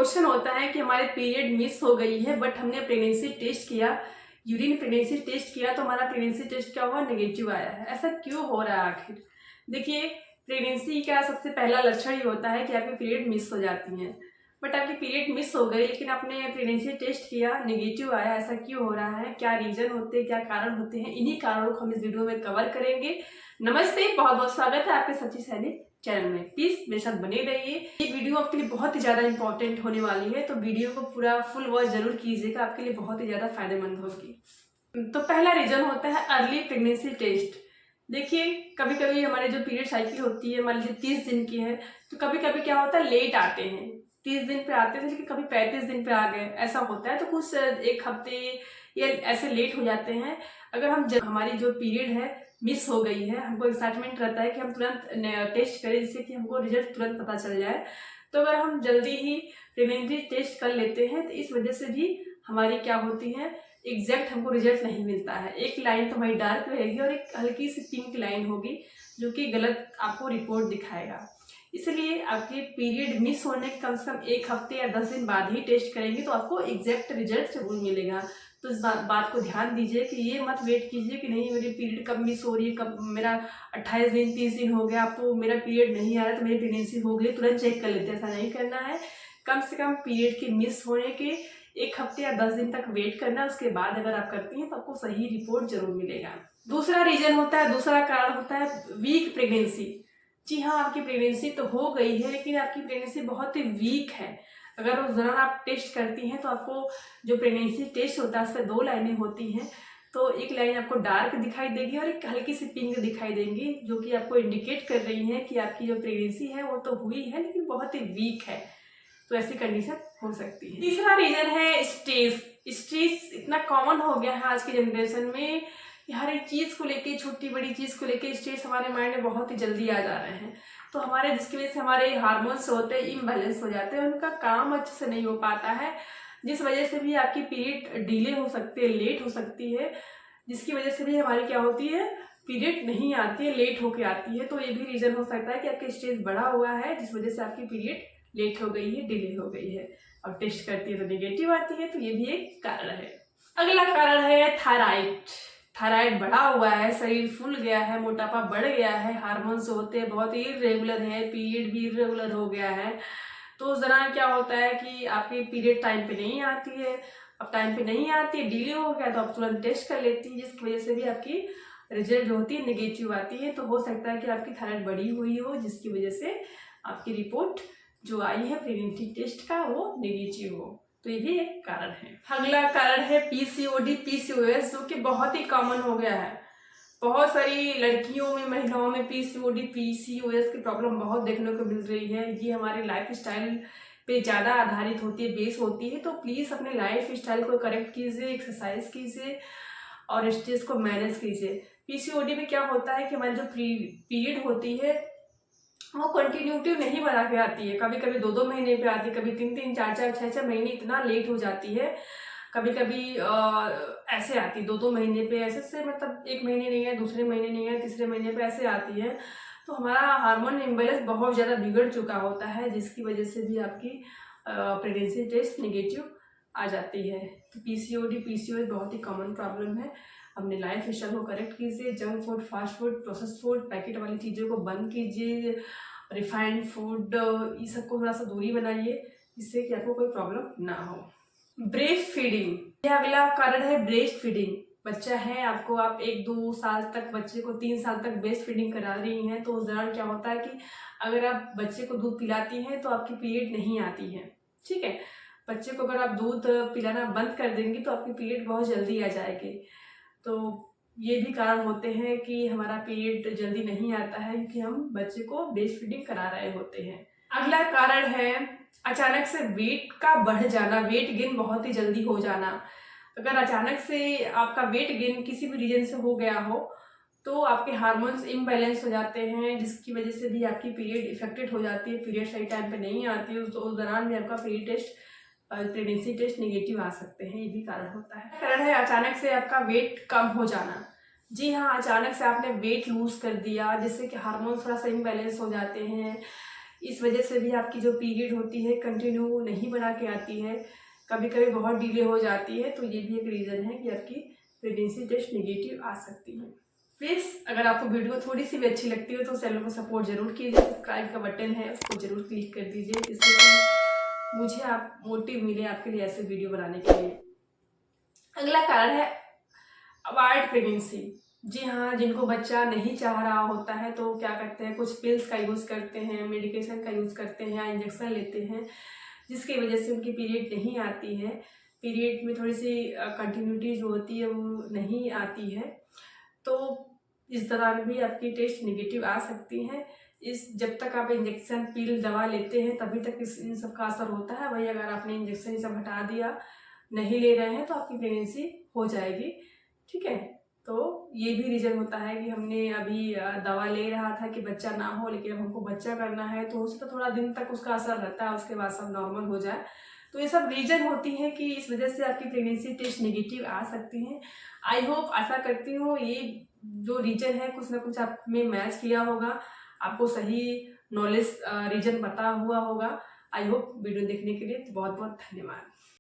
Question होता है कि हमारे पीरियड मिस हो गई है बट हमने प्रेगनेंसी टेस्ट किया, यूरिन प्रेगनेंसी टेस्ट किया तो हमारा प्रेगनेंसी टेस्ट क्या हुआ, नेगेटिव आया है। ऐसा क्यों हो रहा है आखिर? देखिए, प्रेगनेंसी का सबसे पहला लक्षण ये होता है कि आपकी पीरियड मिस हो जाती हैं। बट आपकी पीरियड मिस हो गई लेकिन आपने प्रेगनेंसी टेस्ट किया, नेगेटिव आया। ऐसा क्यों हो रहा है, क्या रीजन होते हैं, क्या कारण होते हैं? इन्हीं कारणों को हम इस वीडियो में कवर करेंगे। नमस्ते, बहुत बहुत स्वागत है आपके सच्ची सैनिक चैनल में। प्लीज मेरे साथ बने रहिए। ये वीडियो आपके लिए बहुत ही ज्यादा इंपॉर्टेंट होने वाली है, तो वीडियो को पूरा फुल वॉच जरूर कीजिएगा, आपके लिए बहुत ही ज्यादा फायदेमंद होगी। तो पहला रीजन होता है अर्ली प्रेगनेंसी टेस्ट। देखिए, कभी कभी हमारे जो पीरियड साइकिल होती है, मान लीजिए 30 दिन की है, तो कभी कभी क्या होता है, लेट आते हैं। 30 दिन पे आते थे लेकिन कभी 35 दिन पे आ गए, ऐसा होता है। तो कुछ एक हफ्ते या ऐसे लेट हो जाते हैं। अगर हमारी जो पीरियड है मिस हो गई है, हमको एक्साइटमेंट रहता है कि हम तुरंत टेस्ट करें जिससे कि हमको रिजल्ट तुरंत पता चल जाए। तो अगर हम जल्दी ही प्रेगनेंसी टेस्ट कर लेते हैं तो इस वजह से भी हमारी क्या होती है, एग्जैक्ट हमको रिजल्ट नहीं मिलता है। एक लाइन तो हमारी डार्क रहेगी और एक हल्की सी पिंक लाइन होगी जो कि गलत आपको रिपोर्ट दिखाएगा। इसलिए आपके पीरियड मिस होने के कम से कम एक हफ्ते या 10 दिन बाद ही टेस्ट करेंगे तो आपको एग्जैक्ट रिजल्ट जरूर मिलेगा। तो इस बात को ध्यान दीजिए कि ये मत वेट कीजिए कि नहीं मेरी पीरियड कब मिस हो रही है, कब मेरा 28 दिन 30 दिन हो गया, अब तो मेरा पीरियड नहीं आ रहा तो मेरी प्रेगनेंसी हो गई, तुरंत चेक कर लेते हैं। ऐसा नहीं करना है। कम से कम पीरियड के मिस होने के एक हफ्ते या 10 दिन तक वेट करना। उसके बाद अगर आप करती हैं तो आपको सही रिपोर्ट जरूर मिलेगा। दूसरा रीजन होता है, दूसरा कारण होता है वीक प्रेगनेंसी। जी हाँ, आपकी प्रेगनेंसी तो हो गई है लेकिन आपकी प्रेगनेंसी बहुत ही वीक है। अगर उस दौरान आप टेस्ट करती हैं तो आपको जो प्रेगनेंसी टेस्ट होता है उसमें 2 लाइनें होती हैं। तो एक लाइन आपको डार्क दिखाई देगी और एक हल्की सी पिंक दिखाई देंगी, जो कि आपको इंडिकेट कर रही है कि आपकी जो प्रेगनेंसी है वो तो हुई है लेकिन बहुत ही वीक है। तो ऐसी कंडीशन हो सकती है। तीसरा रीजन है स्ट्रेस। स्ट्रेस इतना कॉमन हो गया है आज की जनरेशन में, हर एक चीज को लेके, छोटी बड़ी चीज को लेके स्ट्रेस हमारे माइंड में बहुत ही जल्दी आ जा रहे हैं। तो हमारे जिसकी वजह से हमारे हार्मोन्स होते हैं इम्बैलेंस हो जाते हैं, उनका काम अच्छे से नहीं हो पाता है, जिस वजह से भी आपकी पीरियड डिले हो सकती है, लेट हो सकती है, जिसकी वजह से भी हमारी क्या होती है, पीरियड नहीं आती है, लेट होके आती है। तो ये भी रीजन हो सकता है कि आपका स्ट्रेस बढ़ा हुआ है जिस वजह से आपकी पीरियड लेट हो गई है, डिले हो गई है। और टेस्ट करती है तो नेगेटिव आती है, तो ये भी एक कारण है। अगला कारण है थायराइड। थायराइड बढ़ा हुआ है, शरीर फूल गया है, मोटापा बढ़ गया है, हार्मोन्स होते हैं बहुत ही इरेगुलर है, पीरियड भी इरेगुलर हो गया है। तो उस दौरान क्या होता है कि आपकी पीरियड टाइम पे नहीं आती है। अब टाइम पे नहीं आती है, डिले हो गया, तो आप तुरंत टेस्ट कर लेती है, जिसकी वजह से भी आपकी रिजल्ट जो होती है नेगेटिव आती है। तो हो सकता है कि आपकी थायराइड बढ़ी हुई हो, जिसकी वजह से आपकी रिपोर्ट जो आई है प्रेगनेंसी टेस्ट का वो नेगेटिव हो। तो ये भी एक कारण है। अगला कारण है पीसीओडी पीसीओएस, जो कि बहुत ही कॉमन हो गया है। बहुत सारी लड़कियों में, महिलाओं में पीसीओडी पीसीओएस की प्रॉब्लम बहुत देखने को मिल रही है। ये हमारे लाइफ स्टाइल पे ज़्यादा आधारित होती है, बेस होती है। तो प्लीज़ अपने लाइफ स्टाइल को करेक्ट कीजिए, एक्सरसाइज कीजिए और स्ट्रेस को मैनेज कीजिए। पीसीओडी में क्या होता है कि हमारी जो पीरियड होती है वो कंटिन्यूटी नहीं बना के आती है। कभी कभी 2-2 महीने पे आती है, कभी 3-3, 4-4, 6-6 महीने, इतना लेट हो जाती है। कभी कभी ऐसे आती है 2-2 महीने पे, ऐसे से मतलब 1 महीने नहीं है, दूसरे महीने नहीं है, तीसरे महीने पे ऐसे आती है। तो हमारा हार्मोन इम्बैलेंस बहुत ज़्यादा बिगड़ चुका होता है, जिसकी वजह से भी आपकी प्रेगनेंसी टेस्ट नेगेटिव आ जाती है। तो पीसीओडी पीसीओएस बहुत ही कॉमन प्रॉब्लम है। अपने लाइफ स्टाइल को करेक्ट कीजिए, junk food, fast food, process food, packet वाली चीज़ों को बंद कीजिए, रिफाइंड फूड, ये सबको थोड़ा सा दूरी बनाइए, जिससे कि आपको कोई प्रॉब्लम ना हो। ब्रेस्ट फीडिंग, यह अगला कारण है ब्रेस्ट फीडिंग। बच्चा है आपको, आप 1-2 साल तक बच्चे को, 3 साल तक ब्रेस्ट फीडिंग करा रही हैं, तो उस दौरान क्या होता है कि अगर आप बच्चे को दूध पिलाती हैं तो आपकी पीरियड नहीं आती है। ठीक है, बच्चे को अगर आप दूध पिलाना बंद कर देंगी तो आपकी पीरियड बहुत जल्दी आ जाएगी। तो ये भी कारण होते हैं कि हमारा पीरियड जल्दी नहीं आता है, क्योंकि हम बच्चे को ब्रेस्ट फीडिंग करा रहे होते हैं। अगला कारण है अचानक से वेट का बढ़ जाना, वेट गेन बहुत ही जल्दी हो जाना। अगर अचानक से आपका वेट गेन किसी भी रीजन से हो गया हो तो आपके हार्मोन्स इम्बैलेंस हो जाते हैं, जिसकी वजह से भी आपकी पीरियड इफेक्टेड हो जाती है, पीरियड सही टाइम पे नहीं आती है। तो उस दौरान भी आपका period test, pregnancy test negative आ सकते हैं। ये भी कारण होता है। कारण है अचानक से आपका वेट कम हो जाना। जी हाँ, अचानक से आपने वेट लूज कर दिया, जिससे कि हार्मोन थोड़ा सा इम्बैलेंस हो जाते हैं, इस वजह से भी आपकी जो पीरियड होती है कंटिन्यू नहीं बना के आती है, कभी कभी बहुत डिले हो जाती है। तो ये भी एक रीज़न है कि आपकी प्रेगनेंसी टेस्ट नेगेटिव आ सकती है। प्लीज़ अगर आपको वीडियो थोड़ी सी भी अच्छी लगती हो तो चैनल को सपोर्ट जरूर कीजिए, सब्सक्राइब का बटन है उसको जरूर क्लिक कर दीजिए, जिससे कि मुझे आप मोटिव मिले आपके लिए ऐसे वीडियो बनाने के लिए। अगला कारण है अवॉइड प्रेगनेंसी। जी हाँ, जिनको बच्चा नहीं चाह रहा होता है तो क्या करते हैं, कुछ पिल्स का यूज़ करते हैं, मेडिकेशन का यूज़ करते हैं या इंजेक्शन लेते हैं, जिसकी वजह से उनकी पीरियड नहीं आती है। पीरियड में थोड़ी सी कंटिन्यूटी जो होती है वो नहीं आती है, तो इस दौरान भी आपकी टेस्ट नेगेटिव आ सकती है। इस जब तक आप इंजेक्शन पिल दवा लेते हैं तभी तक इन सब का असर होता है। वही अगर आपने इंजेक्शन सब हटा दिया, नहीं ले रहे हैं, तो आपकी प्रेगनेंसी हो जाएगी। ठीक है, तो ये भी रीज़न होता है कि हमने अभी दवा ले रहा था कि बच्चा ना हो, लेकिन अब हमको बच्चा करना है, तो हो सकता थोड़ा दिन तक उसका असर रहता है, उसके बाद सब नॉर्मल हो जाए। तो ये सब रीज़न होती है कि इस वजह से आपकी प्रेगनेंसी टेस्ट नेगेटिव आ सकती है। आई होप, आशा करती हूँ ये जो रीजन है कुछ ना कुछ आप में मैच किया होगा, आपको सही नॉलेज रीजन पता हुआ होगा। आई होप वीडियो देखने के लिए बहुत बहुत धन्यवाद।